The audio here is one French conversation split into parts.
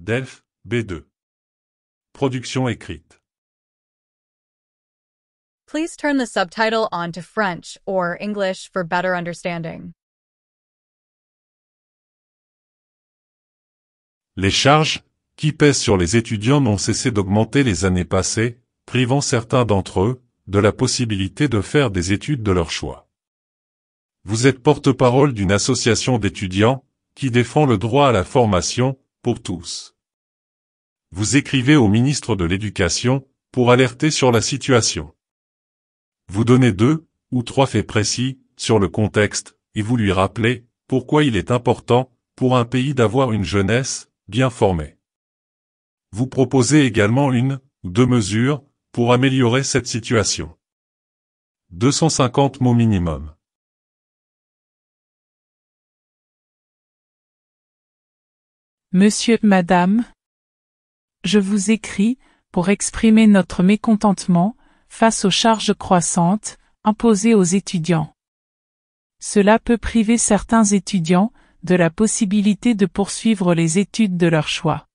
DELF, B2. Production écrite. Please turn the subtitle on to French or English for better understanding. Les charges qui pèsent sur les étudiants n'ont cessé d'augmenter les années passées, privant certains d'entre eux de la possibilité de faire des études de leur choix. Vous êtes porte-parole d'une association d'étudiants qui défend le droit à la formation pour tous. Vous écrivez au ministre de l'Éducation pour alerter sur la situation. Vous donnez 2 ou 3 faits précis sur le contexte et vous lui rappelez pourquoi il est important pour un pays d'avoir une jeunesse bien formée. Vous proposez également 1 ou 2 mesures pour améliorer cette situation. 250 mots minimum. Monsieur, Madame, je vous écris pour exprimer notre mécontentement face aux charges croissantes imposées aux étudiants. Cela peut priver certains étudiants de la possibilité de poursuivre les études de leur choix.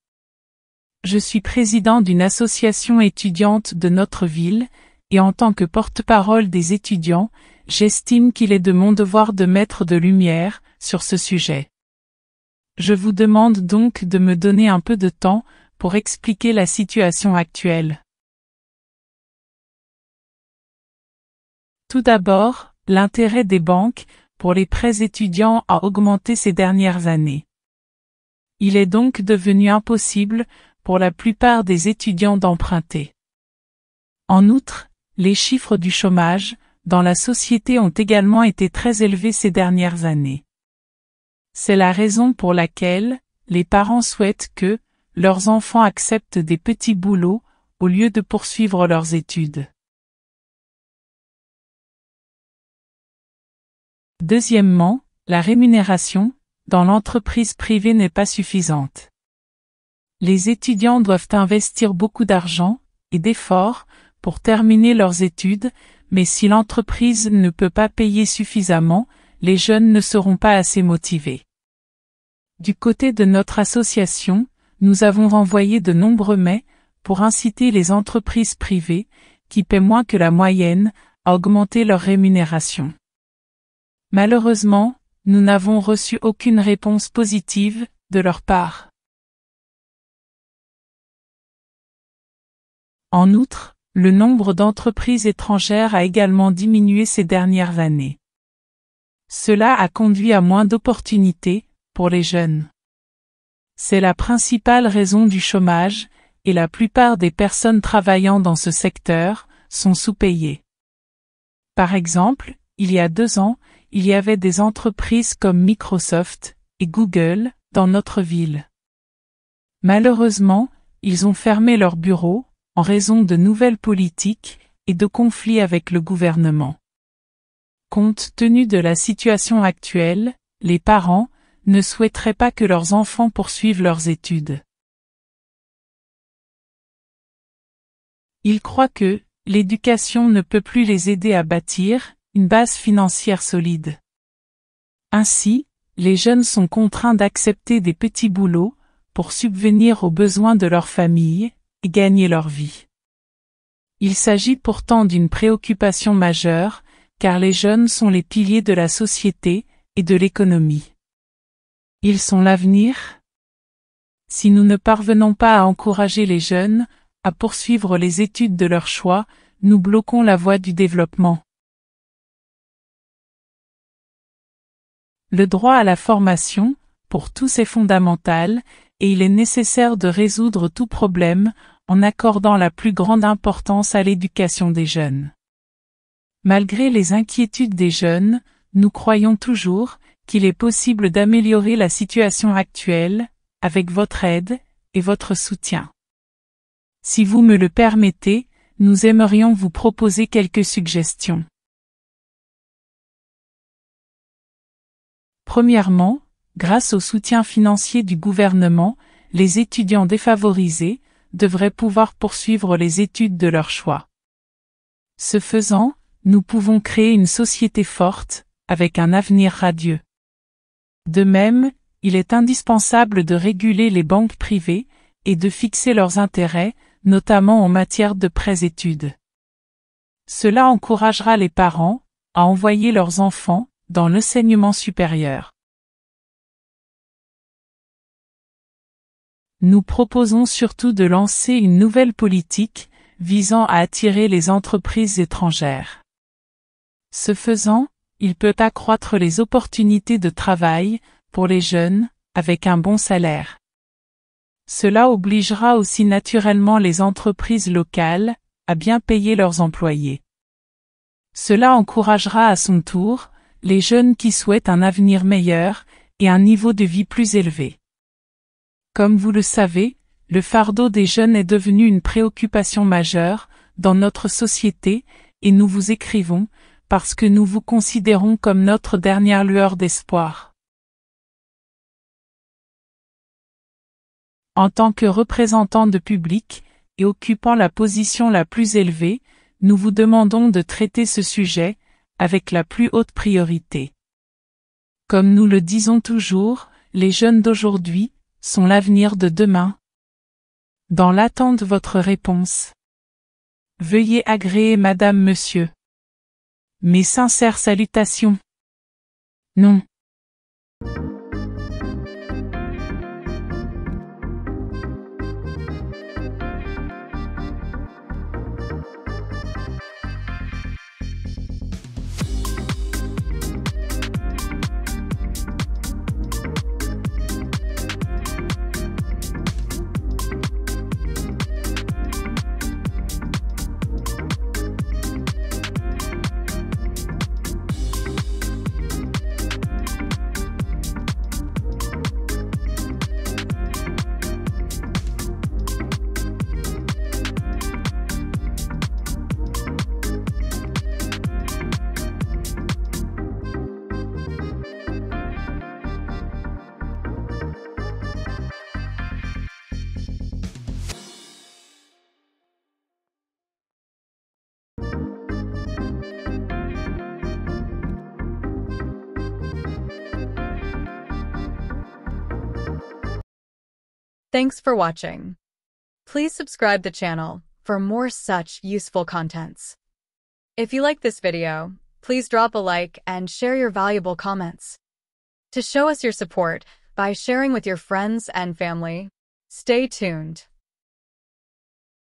Je suis président d'une association étudiante de notre ville et en tant que porte-parole des étudiants, j'estime qu'il est de mon devoir de mettre de lumière sur ce sujet. Je vous demande donc de me donner un peu de temps pour expliquer la situation actuelle. Tout d'abord, l'intérêt des banques pour les prêts étudiants a augmenté ces dernières années. Il est donc devenu impossible pour la plupart des étudiants d'emprunter. En outre, les chiffres du chômage dans la société ont également été très élevés ces dernières années. C'est la raison pour laquelle les parents souhaitent que leurs enfants acceptent des petits boulots au lieu de poursuivre leurs études. Deuxièmement, la rémunération dans l'entreprise privée n'est pas suffisante. Les étudiants doivent investir beaucoup d'argent et d'efforts pour terminer leurs études, mais si l'entreprise ne peut pas payer suffisamment, les jeunes ne seront pas assez motivés. Du côté de notre association, nous avons renvoyé de nombreux mails pour inciter les entreprises privées, qui paient moins que la moyenne, à augmenter leur rémunération. Malheureusement, nous n'avons reçu aucune réponse positive de leur part. En outre, le nombre d'entreprises étrangères a également diminué ces dernières années. Cela a conduit à moins d'opportunités pour les jeunes. C'est la principale raison du chômage, et la plupart des personnes travaillant dans ce secteur sont sous-payées. Par exemple, il y a 2 ans, il y avait des entreprises comme Microsoft et Google dans notre ville. Malheureusement, ils ont fermé leurs bureaux en raison de nouvelles politiques et de conflits avec le gouvernement. Compte tenu de la situation actuelle, les parents ne souhaiteraient pas que leurs enfants poursuivent leurs études. Ils croient que l'éducation ne peut plus les aider à bâtir une base financière solide. Ainsi, les jeunes sont contraints d'accepter des petits boulots pour subvenir aux besoins de leur famille et gagner leur vie. Il s'agit pourtant d'une préoccupation majeure, car les jeunes sont les piliers de la société et de l'économie. Ils sont l'avenir. Si nous ne parvenons pas à encourager les jeunes à poursuivre les études de leur choix, nous bloquons la voie du développement. Le droit à la formation, pour tous est fondamental, et il est nécessaire de résoudre tout problème en accordant la plus grande importance à l'éducation des jeunes. Malgré les inquiétudes des jeunes, nous croyons toujours qu'il est possible d'améliorer la situation actuelle, avec votre aide et votre soutien. Si vous me le permettez, nous aimerions vous proposer quelques suggestions. Premièrement, grâce au soutien financier du gouvernement, les étudiants défavorisés devraient pouvoir poursuivre les études de leur choix. Ce faisant, nous pouvons créer une société forte, avec un avenir radieux. De même, il est indispensable de réguler les banques privées, et de fixer leurs intérêts, notamment en matière de pré-études. Cela encouragera les parents à envoyer leurs enfants dans l'enseignement supérieur. Nous proposons surtout de lancer une nouvelle politique visant à attirer les entreprises étrangères. Ce faisant, il peut accroître les opportunités de travail pour les jeunes avec un bon salaire. Cela obligera aussi naturellement les entreprises locales à bien payer leurs employés. Cela encouragera à son tour les jeunes qui souhaitent un avenir meilleur et un niveau de vie plus élevé. Comme vous le savez, le fardeau des jeunes est devenu une préoccupation majeure dans notre société et nous vous écrivons parce que nous vous considérons comme notre dernière lueur d'espoir. En tant que représentant de public et occupant la position la plus élevée, nous vous demandons de traiter ce sujet avec la plus haute priorité. Comme nous le disons toujours, les jeunes d'aujourd'hui sont l'avenir de demain. Dans l'attente de votre réponse, veuillez agréer Madame Monsieur. Mes sincères salutations. Non. Thanks for watching. Please subscribe the channel for more such useful contents. If you like this video, please drop a like and share your valuable comments. To show us your support by sharing with your friends and family, stay tuned.